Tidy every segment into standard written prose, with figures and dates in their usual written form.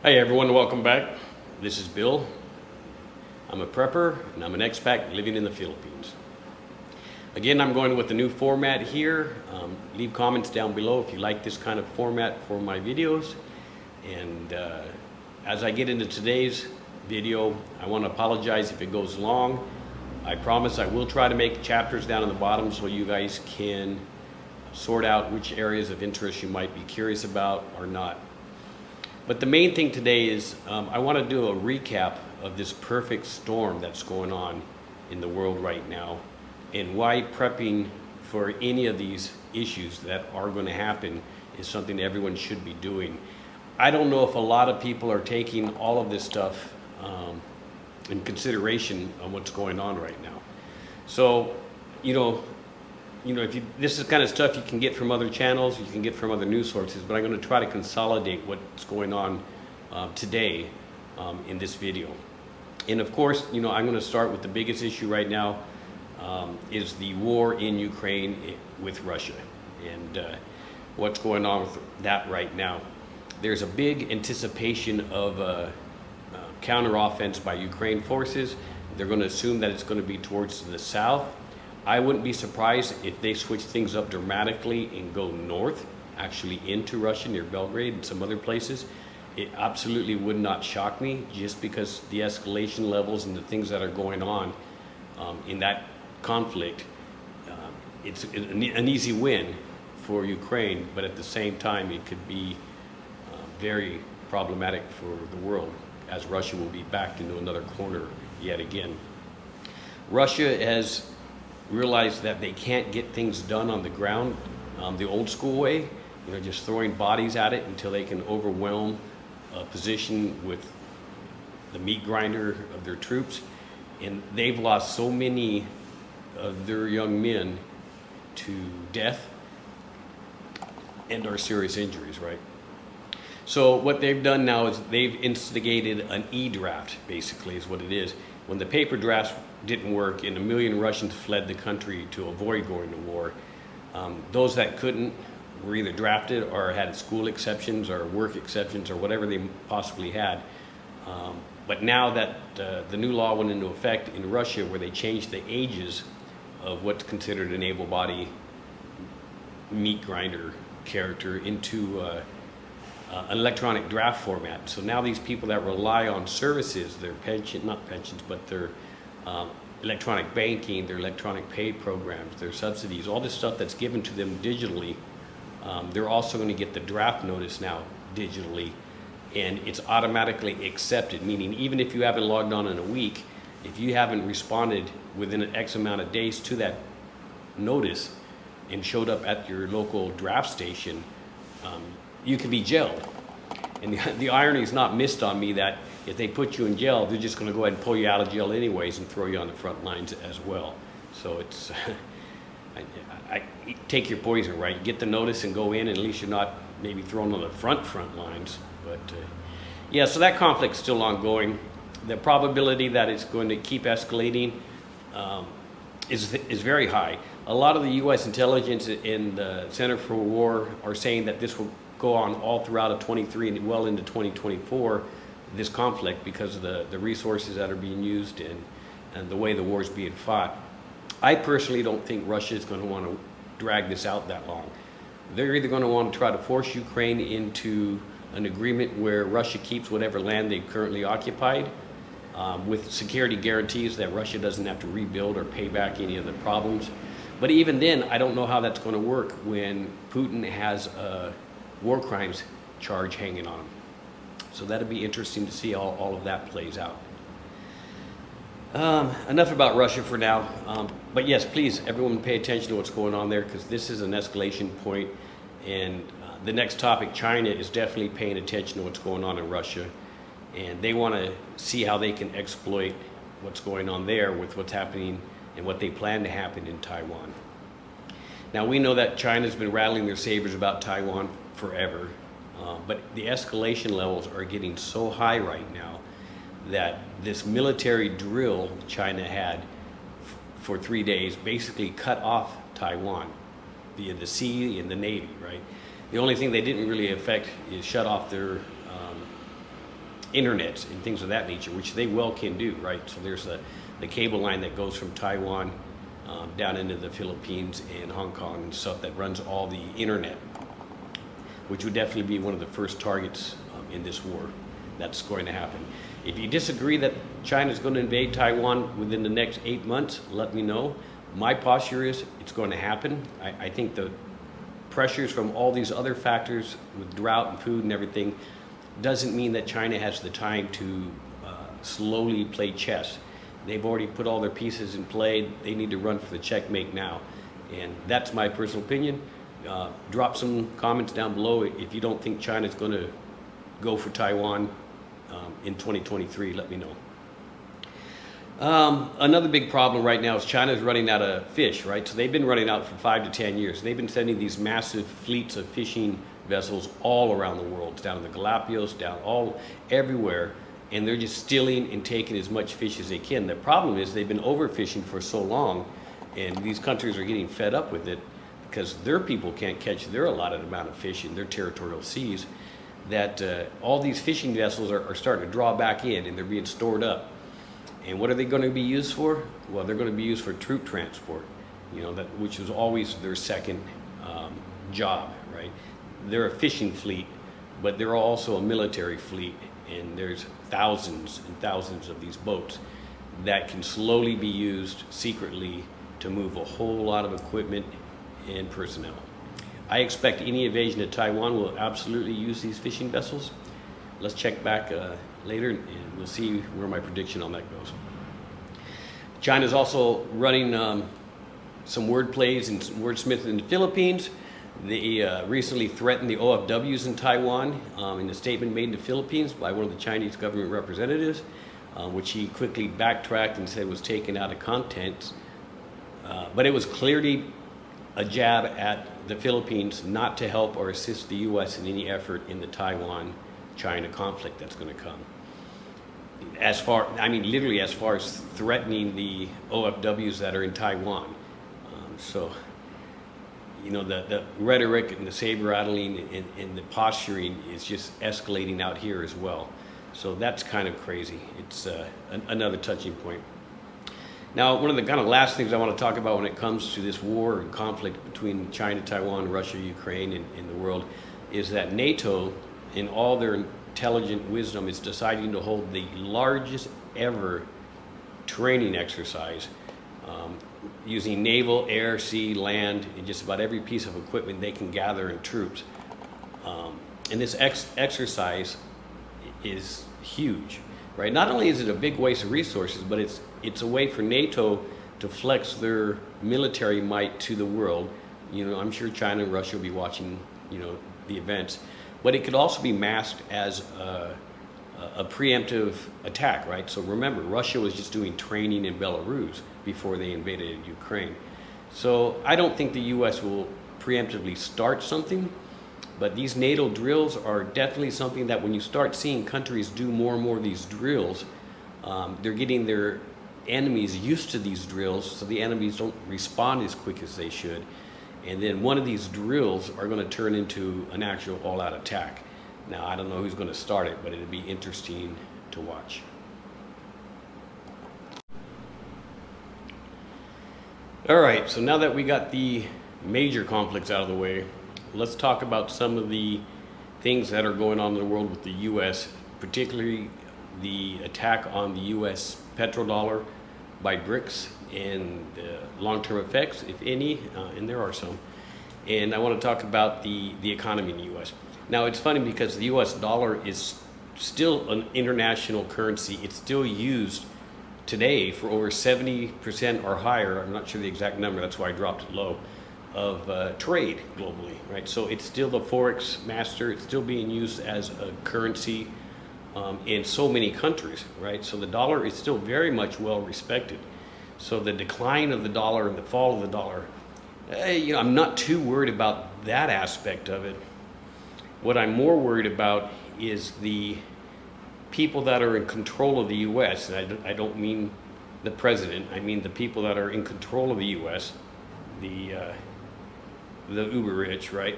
Hey everyone, welcome back. This is Bill. I'm a prepper and I'm an expat living in the Philippines. Again, I'm going with the new format here. Leave comments down below if you like this kind of format for my videos. And as I get into today's video, I want to apologize if it goes long. I promise I will try to make chapters down on the bottom so you guys can sort out which areas of interest you might be curious about or not. But the main thing today is I want to do a recap of this perfect storm that's going on in the world right now and why prepping for any of these issues that are going to happen is something everyone should be doing. I don't know if a lot of people are taking all of this stuff in consideration on what's going on right now. So, this is the kind of stuff you can get from other channels, you can get from other news sources, but I'm going to try to consolidate what's going on today in this video. And of course, I'm going to start with the biggest issue right now is the war in Ukraine with Russia and what's going on with that right now. There's a big anticipation of a counteroffense by Ukraine forces. They're going to assume that it's going to be towards the south. I wouldn't be surprised if they switch things up dramatically and go north, actually into Russia near Belgrade and some other places. It absolutely would not shock me, just because the escalation levels and the things that are going on in that conflict. It's an easy win for Ukraine, but at the same time it could be very problematic for the world, as Russia will be backed into another corner yet again. Russia has realized that they can't get things done on the ground the old school way, just throwing bodies at it until they can overwhelm a position with the meat grinder of their troops. And they've lost so many of their young men to death and or serious injuries, right? So what they've done now is they've instigated an e-draft, basically is what it is. When the paper drafts didn't work and 1 million Russians fled the country to avoid going to war, those that couldn't were either drafted or had school exceptions or work exceptions or whatever they possibly had. But now that the new law went into effect in Russia, where they changed the ages of what's considered an able-bodied meat grinder character into an electronic draft format. So now these people that rely on services, their not pensions, but their electronic banking, their electronic pay programs, their subsidies, all this stuff that's given to them digitally, they're also going to get the draft notice now digitally, and it's automatically accepted, meaning even if you haven't logged on in a week, if you haven't responded within an X amount of days to that notice and showed up at your local draft station, you can be jailed. And the irony is not missed on me that if they put you in jail, they're just going to go ahead and pull you out of jail anyways and throw you on the front lines as well. So it's, I take your poison, right? You get the notice and go in, and at least you're not maybe thrown on the front lines. But yeah, so that conflict's still ongoing. The probability that it's going to keep escalating is very high. A lot of the U.S. intelligence and the Center for War are saying that this will go on all throughout of 23 and well into 2024, this conflict, because of the resources that are being used and the way the war is being fought. I personally don't think Russia is going to want to drag this out that long. They're either going to want to try to force Ukraine into an agreement where Russia keeps whatever land they've currently occupied, with security guarantees that Russia doesn't have to rebuild or pay back any of the problems. But even then, I don't know how that's going to work when Putin has a war crimes charge hanging on him. So that'll be interesting to see how all of that plays out. Enough about Russia for now. But yes, please, everyone pay attention to what's going on there, because this is an escalation point. And the next topic, China, is definitely paying attention to what's going on in Russia. And they want to see how they can exploit what's going on there with what's happening and what they plan to happen in Taiwan. Now, we know that China's been rattling their sabers about Taiwan forever, but the escalation levels are getting so high right now that this military drill China had for 3 days basically cut off Taiwan via the sea and the Navy, right? The only thing they didn't really affect is shut off their internet and things of that nature, which they well can do, right? So there's the cable line that goes from Taiwan down into the Philippines and Hong Kong and stuff that runs all the internet, which would definitely be one of the first targets in this war that's going to happen. If you disagree that China is going to invade Taiwan within the next 8 months, let me know. My posture is it's going to happen. I think the pressures from all these other factors with drought and food and everything doesn't mean that China has the time to slowly play chess. They've already put all their pieces in play. They need to run for the checkmate now. And that's my personal opinion. Drop some comments down below if you don't think China's going to go for Taiwan in 2023. Let me know. Another big problem right now is China's running out of fish, right? So they've been running out for 5 to 10 years. They've been sending these massive fleets of fishing vessels all around the world, down in the Galapagos, everywhere, and they're just stealing and taking as much fish as they can. The problem is they've been overfishing for so long, and these countries are getting fed up with it because their people can't catch their allotted amount of fish in their territorial seas, that all these fishing vessels are starting to draw back in, and they're being stored up. And what are they going to be used for? Well, they're going to be used for troop transport, which was always their second job, right? They're a fishing fleet, but they're also a military fleet, and there's thousands and thousands of these boats that can slowly be used secretly to move a whole lot of equipment and personnel. I expect any invasion of Taiwan will absolutely use these fishing vessels. Let's check back later, and we'll see where my prediction on that goes. China's also running some word plays and some wordsmithing in the Philippines. They recently threatened the OFWs in Taiwan in a statement made in the Philippines by one of the Chinese government representatives, which he quickly backtracked and said was taken out of context. But it was clearly a jab at the Philippines not to help or assist the U.S. in any effort in the Taiwan-China conflict that's going to come. Literally as far as threatening the OFWs that are in Taiwan. The rhetoric and the saber rattling and the posturing is just escalating out here as well. So that's kind of crazy. It's another touching point. Now, one of the kind of last things I want to talk about when it comes to this war and conflict between China, Taiwan, Russia, Ukraine, and the world is that Nato, in all their intelligent wisdom, is deciding to hold the largest ever training exercise using naval, air, sea, land, and just about every piece of equipment they can gather in troops. And this exercise is huge, right? Not only is it a big waste of resources, but it's a way for NATO to flex their military might to the world. I'm sure China and Russia will be watching, the events, but it could also be masked as a preemptive attack, right? So remember, Russia was just doing training in Belarus before they invaded Ukraine. So I don't think the U.S. will preemptively start something, but these NATO drills are definitely something that when you start seeing countries do more and more of these drills, they're getting their enemies used to these drills, so the enemies don't respond as quick as they should. And then one of these drills are going to turn into an actual all-out attack. Now, I don't know who's going to start it, but it'll be interesting to watch. All right, so now that we got the major conflicts out of the way, let's talk about some of the things that are going on in the world with the U.S., particularly the attack on the U.S. petrodollar by BRICS and the long-term effects, if any, and there are some. And I want to talk about the economy in the U.S. Now, it's funny because the U.S. dollar is still an international currency. It's still used today for over 70% or higher, I'm not sure the exact number, that's why I dropped it low, of trade globally, right? So it's still the Forex master, it's still being used as a currency in so many countries, right? So the dollar is still very much well respected. So the decline of the dollar and the fall of the dollar, I'm not too worried about that aspect of it. What I'm more worried about is the people that are in control of the U.S., and I don't mean the president, I mean the people that are in control of the U.S., the uber rich, right?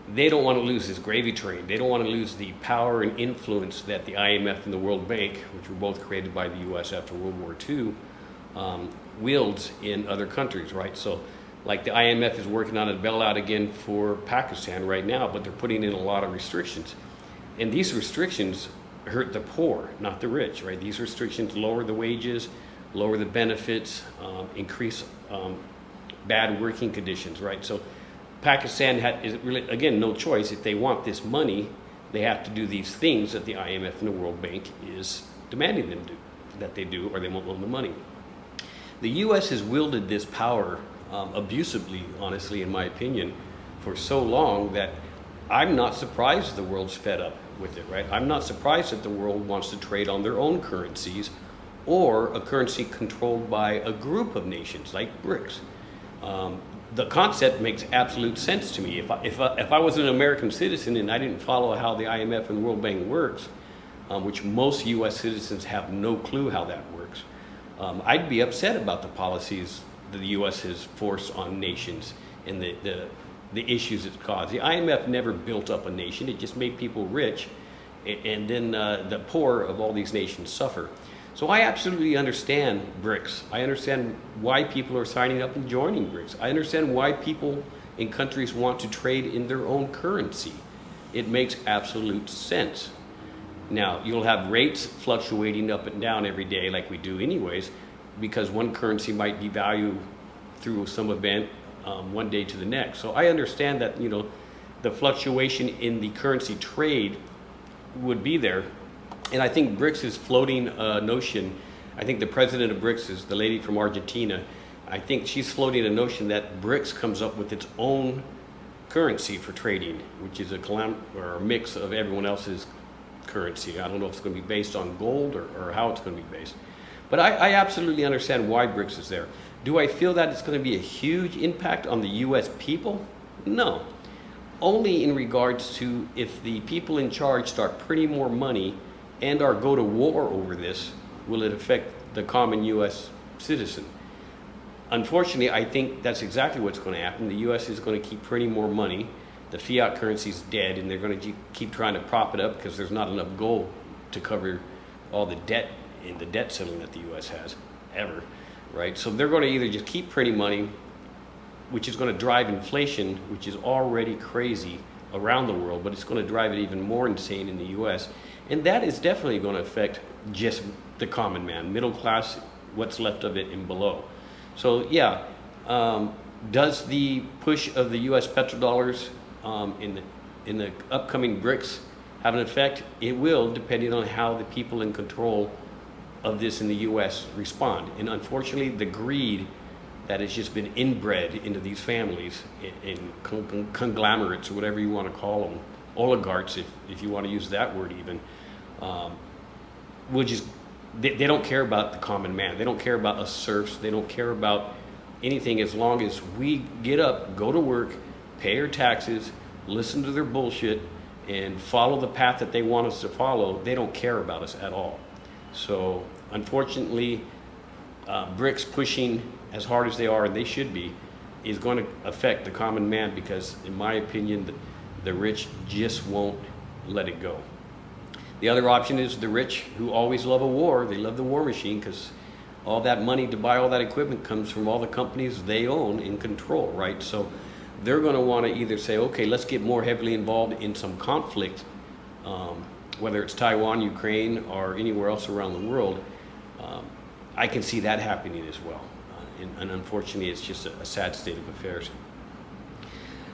they don't want to lose this gravy train. They don't want to lose the power and influence that the IMF and the World Bank, which were both created by the U.S. after World War II, wields in other countries, right? So like the IMF is working on a bailout again for Pakistan right now, but they're putting in a lot of restrictions. And these restrictions hurt the poor, not the rich, right? These restrictions lower the wages, lower the benefits, increase bad working conditions, right? So Pakistan is really, again, no choice. If they want this money, they have to do these things that the IMF and the World Bank is demanding them that they do, or they won't loan the money. The U.S. has wielded this power abusively, honestly, in my opinion, for so long that I'm not surprised the world's fed up with it, right? I'm not surprised that the world wants to trade on their own currencies or a currency controlled by a group of nations like BRICS. The concept makes absolute sense to me. If I was an American citizen and I didn't follow how the IMF and the World Bank works, which most U.S. citizens have no clue how that works, I'd be upset about the policies that the U.S. has forced on nations and the issues it's caused. The IMF never built up a nation. It just made people rich, and then the poor of all these nations suffer. So I absolutely understand BRICS. I understand why people are signing up and joining BRICS. I understand why people in countries want to trade in their own currency. It makes absolute sense. Now, you'll have rates fluctuating up and down every day like we do anyways, because one currency might devalue through some event one day to the next. So I understand that, you know, the fluctuation in the currency trade would be there. And I think BRICS is floating a notion. I think the president of BRICS is the lady from Argentina. I think she's floating a notion that BRICS comes up with its own currency for trading, which is a mix of everyone else's currency. I don't know if it's going to be based on gold or how it's going to be based. But I absolutely understand why BRICS is there. Do I feel that it's going to be a huge impact on the U.S. people? No. Only in regards to if the people in charge start printing more money and or go to war over this, will it affect the common U.S. citizen? Unfortunately, I think that's exactly what's going to happen. The U.S. is going to keep printing more money. The fiat currency is dead, and they're going to keep trying to prop it up because there's not enough gold to cover all the debt in the debt ceiling that the U.S. has ever, right? So they're going to either just keep printing money, which is going to drive inflation, which is already crazy around the world, but it's going to drive it even more insane in the U.S. And that is definitely going to affect just the common man, middle class, what's left of it and below. So yeah, does the push of the U.S. petrodollars in the upcoming BRICS have an effect? It will, depending on how the people in control of this in the U.S. respond. And unfortunately, the greed that has just been inbred into these families in conglomerates, or whatever you want to call them, oligarchs, if you want to use that word even, will just, they don't care about the common man. They don't care about us serfs. They don't care about anything as long as we get up, go to work, pay our taxes, listen to their bullshit, and follow the path that they want us to follow. They don't care about us at all. So unfortunately, BRICS pushing as hard as they are, and they should be, is going to affect the common man because, in my opinion, the rich just won't let it go. The other option is the rich who always love a war. They love the war machine because all that money to buy all that equipment comes from all the companies they own and control, right? So they're going to want to either say, okay, let's get more heavily involved in some conflict, whether it's Taiwan, Ukraine, or anywhere else around the world. I can see that happening as well. And unfortunately, it's just a sad state of affairs.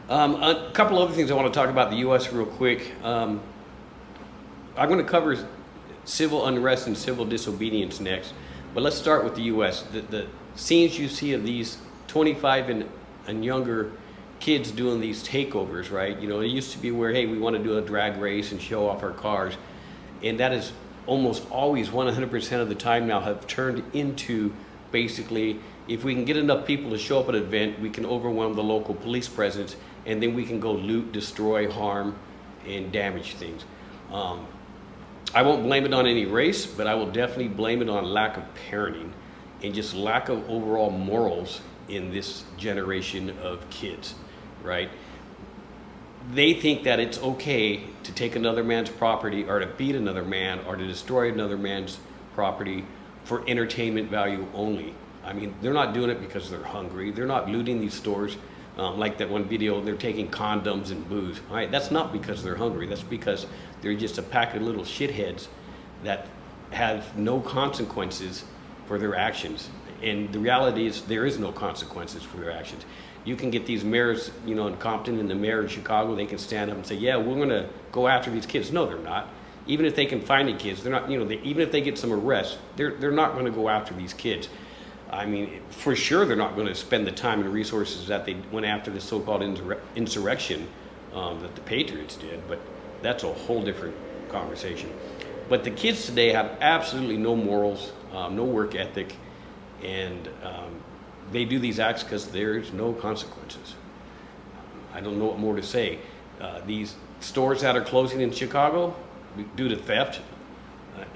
A couple other things I want to talk about the U.S. real quick. I'm going to cover civil unrest and civil disobedience next, but let's start with the U.S. The scenes you see of these 25 and younger kids doing these takeovers, right? You know, it used to be where, hey, we want to do a drag race and show off our cars, and that is almost always 100% of the time now have turned into basically, if we can get enough people to show up at an event, we can overwhelm the local police presence, and then we can go loot, destroy, harm, and damage things. I won't blame it on any race, but I will definitely blame it on lack of parenting and just lack of overall morals in this generation of kids, right? they think that it's okay to take another man's property or to beat another man or to destroy another man's property for entertainment value only. I mean, they're not doing it because they're hungry. They're not looting these stores. Like that one video, they're taking condoms and booze. All right, that's not because they're hungry. That's because they're just a pack of little shitheads that have no consequences for their actions. And the reality is there is no consequences for their actions. You can get these mayors, you know, in Compton and the mayor in Chicago, they can stand up and say, yeah, we're going to go after these kids. No, they're not. Even if they can find the kids, they're not, you know, even if they get some arrests, they're not going to go after these kids. I mean, for sure, they're not going to spend the time and resources that they went after the so-called insurrection that the Patriots did, but that's a whole different conversation. But the kids today have absolutely no morals, no work ethic, and they do these acts because there's no consequences. I don't know what more to say. These stores that are closing in Chicago due to theft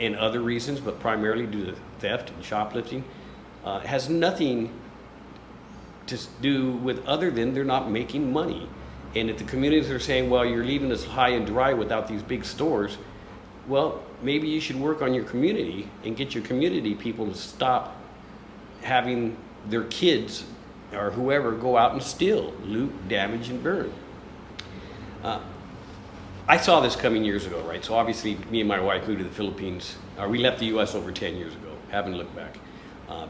and other reasons, but primarily due to theft and shoplifting, has nothing to do with other than they're not making money. And if the communities are saying, well, you're leaving us high and dry without these big stores, well, maybe you should work on your community and get your community people to stop having their kids or whoever go out and steal, loot, damage, and burn. I saw this coming years ago, right? So obviously, me and my wife moved to the Philippines. We left the U.S. over 10 years ago. Haven't looked back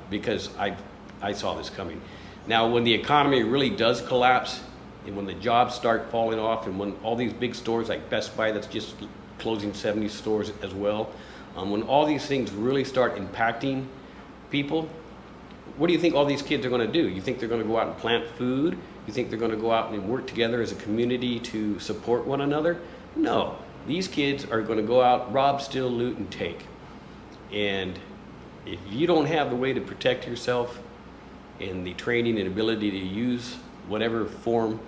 because I saw this coming. Now, when the economy really does collapse, and when the jobs start falling off, and when all these big stores like Best Buy, that's just closing 70 stores as well, when all these things really start impacting people, what do you think all these kids are going to do? You think they're going to go out and plant food? You think they're going to go out and work together as a community to support one another? No. These kids are going to go out, rob, steal, loot, and take. And if you don't have the way to protect yourself and the training and ability to use whatever form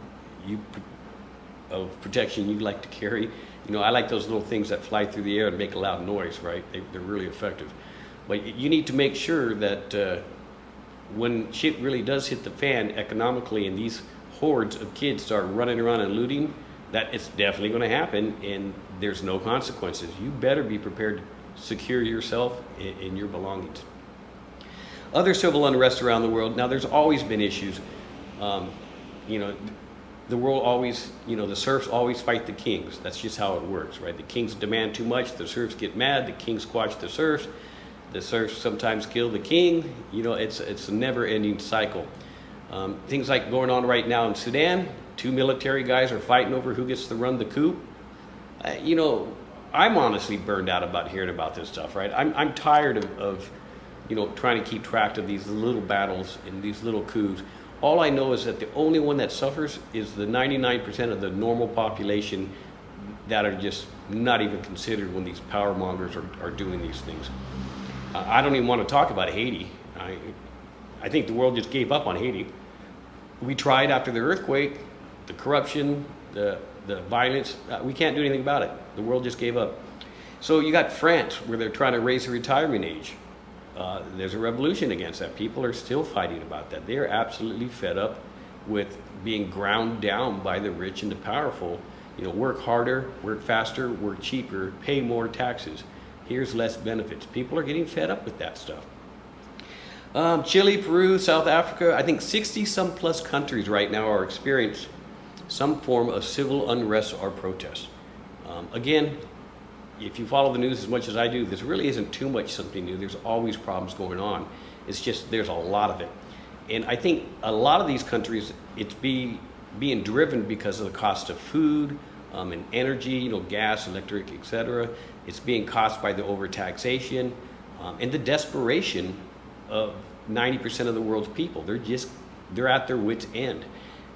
of protection you like to carry, you know, I like those little things that fly through the air and make a loud noise, right? They're really effective. But you need to make sure that when shit really does hit the fan economically and these hordes of kids start running around and looting, that it's definitely going to happen and there's no consequences. You better be prepared to secure yourself and your belongings. Other civil unrest around the world. Now, there's always been issues. You know, the world always, you know, the serfs always fight the kings. That's just how it works, right? The kings demand too much, the serfs get mad, the kings squash the serfs sometimes kill the king. You know, it's a never-ending cycle. Things like going on right now in Sudan, 2 military guys are fighting over who gets to run the coup. You know, I'm honestly burned out about hearing about this stuff, right? I'm tired of you know, trying to keep track of these little battles and these little coups. All I know is that the only one that suffers is the 99% of the normal population that are just not even considered when these power mongers are doing these things. I don't even want to talk about Haiti. I think the world just gave up on Haiti. We tried after the earthquake, the corruption, the violence. We can't do anything about it. The world just gave up. So you got France, where they're trying to raise the retirement age. There's a revolution against that. People are still fighting about that. They are absolutely fed up with being ground down by the rich and the powerful. You know, work harder, work faster, work cheaper, pay more taxes. Here's less benefits. People are getting fed up with that stuff. Chile, Peru, South Africa, I think 60-some plus countries right now are experiencing some form of civil unrest or protest. Again, if you follow the news as much as I do, this really isn't too much something new. There's always problems going on. It's just there's a lot of it. And I think a lot of these countries, it's being driven because of the cost of food and energy, you know, gas, electric, etc. It's being caused by the overtaxation and the desperation of 90% of the world's people. They're at their wits' end.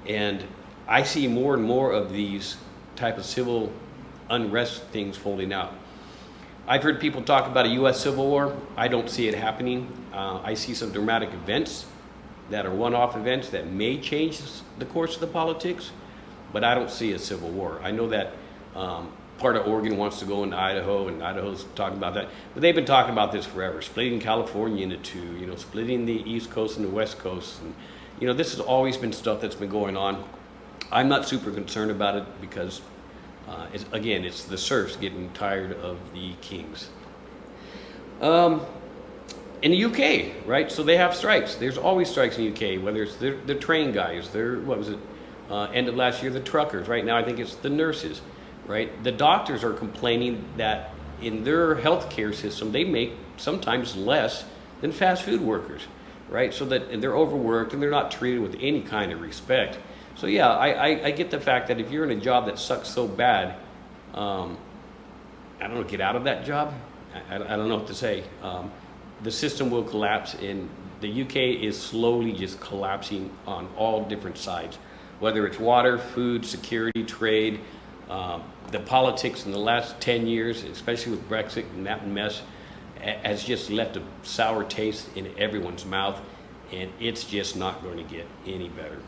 And I see more and more of these type of civil unrest things folding out. I've heard people talk about a U.S. Civil War. I don't see it happening. I see some dramatic events that are one-off events that may change the course of the politics, but I don't see a civil war. I know that part of Oregon wants to go into Idaho, and Idaho's talking about that. But they've been talking about this forever, splitting California into two, you know, splitting the East Coast and the West Coast. And, you know, this has always been stuff that's been going on. I'm not super concerned about it because, again, it's the serfs getting tired of the kings. In the UK, right? So they have strikes. There's always strikes in the UK, whether it's the train guys, what was it, end of last year, the truckers. Right now, I think it's the nurses, right? The doctors are complaining that in their healthcare system, they make sometimes less than fast food workers, right? So that and they're overworked and they're not treated with any kind of respect. So yeah, I get the fact that if you're in a job that sucks so bad, I don't know, get out of that job. I don't know what to say. The system will collapse, and the UK is slowly just collapsing on all different sides, whether it's water, food, security, trade, the politics in the last 10 years, especially with Brexit and that mess, has just left a sour taste in everyone's mouth, and it's just not going to get any better.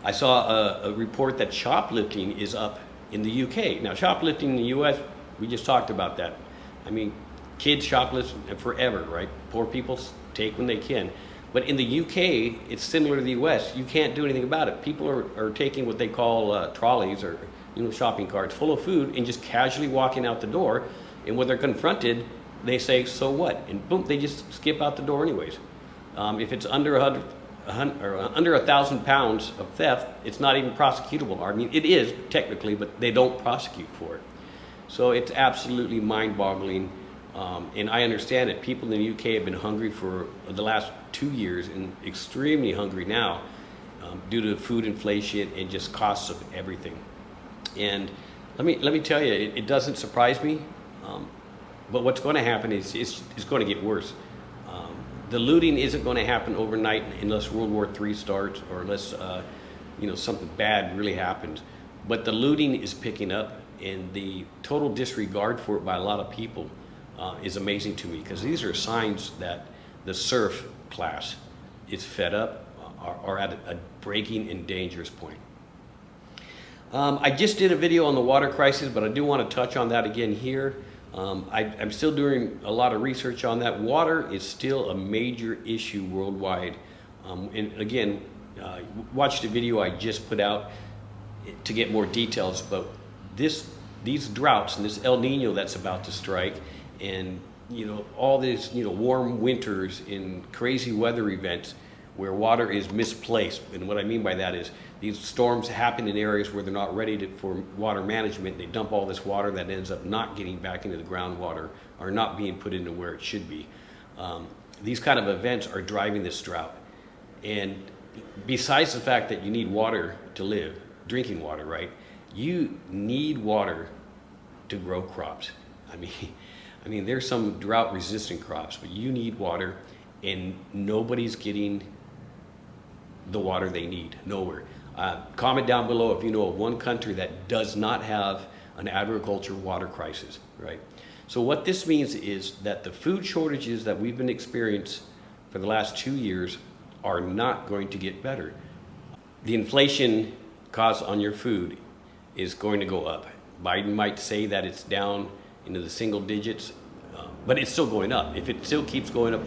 I saw a report that shoplifting is up in the UK. Now, shoplifting in the US, we just talked about that. I mean, kids shoplift forever, right? Poor people take when they can. But in the UK, it's similar to the US. You can't do anything about it. People are taking what they call trolleys or shopping carts full of food and just casually walking out the door. And when they're confronted, they say, "So what?" And boom, they just skip out the door anyways. If it's under under 1,000 pounds of theft, it's not even prosecutable. I mean, it is technically, but they don't prosecute for it. So it's absolutely mind-boggling. And I understand that people in the UK have been hungry for the last 2 years and extremely hungry now due to food inflation and just costs of everything. And let me tell you, it doesn't surprise me. But what's going to happen is it's going to get worse. The looting isn't going to happen overnight unless World War III starts or unless something bad really happens. But the looting is picking up, and the total disregard for it by a lot of people is amazing to me, because these are signs that the serf class is fed up, are at a breaking and dangerous point. I just did a video on the water crisis, but I do want to touch on that again here. I'm still doing a lot of research on that. Water is still a major issue worldwide. And again, watch the video I just put out to get more details. But these droughts and this El Nino that's about to strike, and all these warm winters and crazy weather events where water is misplaced. And what I mean by that is these storms happen in areas where they're not ready for water management. They dump all this water that ends up not getting back into the groundwater or not being put into where it should be. These kind of events are driving this drought. And besides the fact that you need water to live, drinking water, right? You need water to grow crops. I mean, there's some drought-resistant crops, but you need water, and nobody's getting the water they need, nowhere. Comment down below if you know of one country that does not have an agriculture water crisis, right? So what this means is that the food shortages that we've been experiencing for the last 2 years are not going to get better. The inflation cost on your food is going to go up. Biden might say that it's down into the single digits, but it's still going up. If it still keeps going up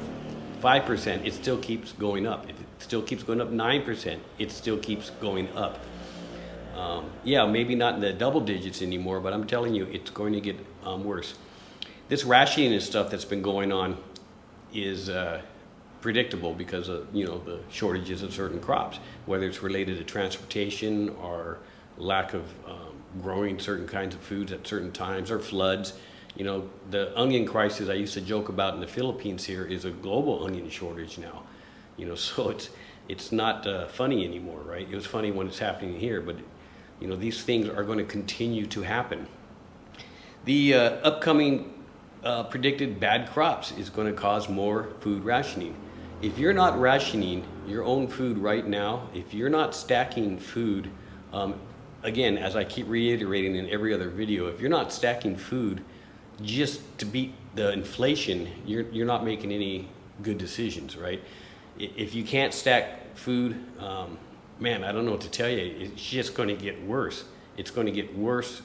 5%, it still keeps going up. If it still keeps going up 9%, it still keeps going up. Yeah, maybe not in the double digits anymore, but I'm telling you, it's going to get worse. This rationing and stuff that's been going on is predictable because of the shortages of certain crops, whether it's related to transportation or lack of growing certain kinds of foods at certain times or floods. The onion crisis I used to joke about in the Philippines here is a global onion shortage now. So it's not funny anymore, right? It was funny when it's happening here, but these things are going to continue to happen. The upcoming predicted bad crops is going to cause more food rationing. If you're not rationing your own food right now, if you're not stacking food, again, as I keep reiterating in every other video, if you're not stacking food just to beat the inflation, you're not making any good decisions, right? If you can't stack food, man, I don't know what to tell you. It's just going to get worse. It's going to get worse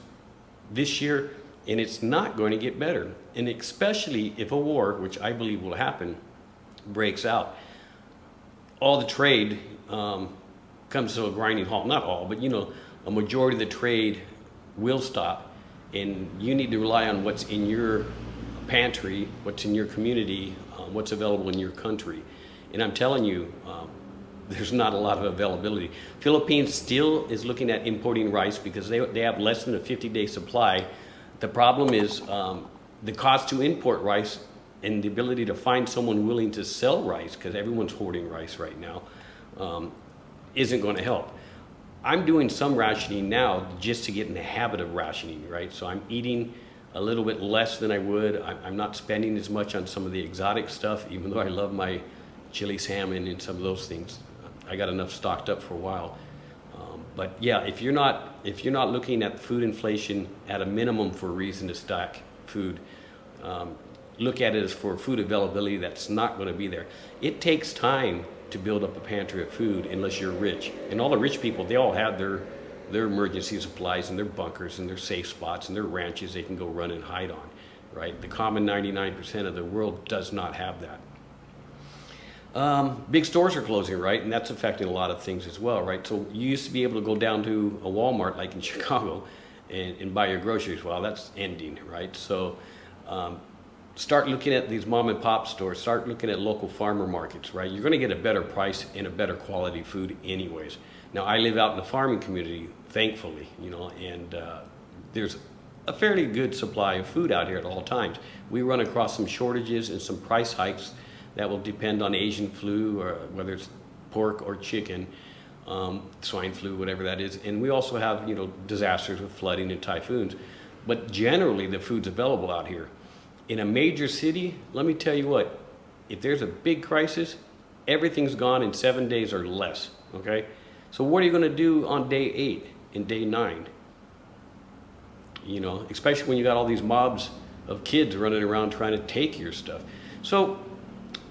this year, and it's not going to get better. And especially if a war, which I believe will happen, breaks out. All the trade comes to a grinding halt, not all, but a majority of the trade will stop, and you need to rely on what's in your pantry, what's in your community, what's available in your country. And I'm telling you, there's not a lot of availability. Philippines still is looking at importing rice because they have less than a 50-day supply. The problem is the cost to import rice and the ability to find someone willing to sell rice, because everyone's hoarding rice right now, isn't going to help. I'm doing some rationing now just to get in the habit of rationing, right? So I'm eating a little bit less than I would. I'm not spending as much on some of the exotic stuff, even though I love my chili salmon and some of those things. I got enough stocked up for a while. But yeah, if you're not looking at food inflation at a minimum for a reason to stock food, look at it as for food availability that's not going to be there. It takes time to build up a pantry of food unless you're rich. And all the rich people, they all have their emergency supplies and their bunkers and their safe spots and their ranches they can go run and hide on, right? The common 99% of the world does not have that. Big stores are closing, right? And that's affecting a lot of things as well, right? So you used to be able to go down to a Walmart like in Chicago and buy your groceries. Well, that's ending, right? So start looking at these mom and pop stores, start looking at local farmer markets, right? You're gonna get a better price and a better quality food anyways. Now, I live out in the farming community, thankfully, and there's a fairly good supply of food out here at all times. We run across some shortages and some price hikes that will depend on Asian flu, or whether it's pork or chicken, swine flu, whatever that is. And we also have, disasters with flooding and typhoons. But generally, the food's available out here. In a major city, let me tell you what, if there's a big crisis, everything's gone in 7 days or less, okay? So what are you gonna do on day 8 and day 9? Especially when you got all these mobs of kids running around trying to take your stuff. So,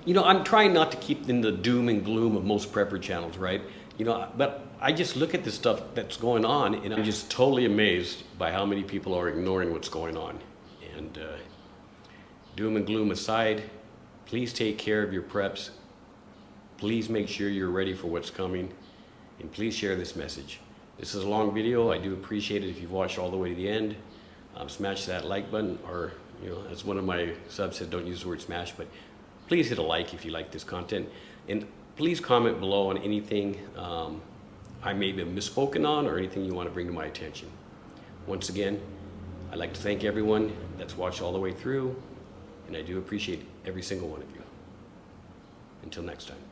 I'm trying not to keep in the doom and gloom of most prepper channels, right? But I just look at the stuff that's going on and I'm just totally amazed by how many people are ignoring what's going on. And doom and gloom aside, please take care of your preps. Please make sure you're ready for what's coming, and please share this message. This is a long video. I do appreciate it if you've watched all the way to the end. Smash that like button, or as one of my subs said, don't use the word smash, but please hit a like if you like this content, and please comment below on anything I may have misspoken on or anything you want to bring to my attention. Once again, I'd like to thank everyone that's watched all the way through, and I do appreciate every single one of you. Until next time.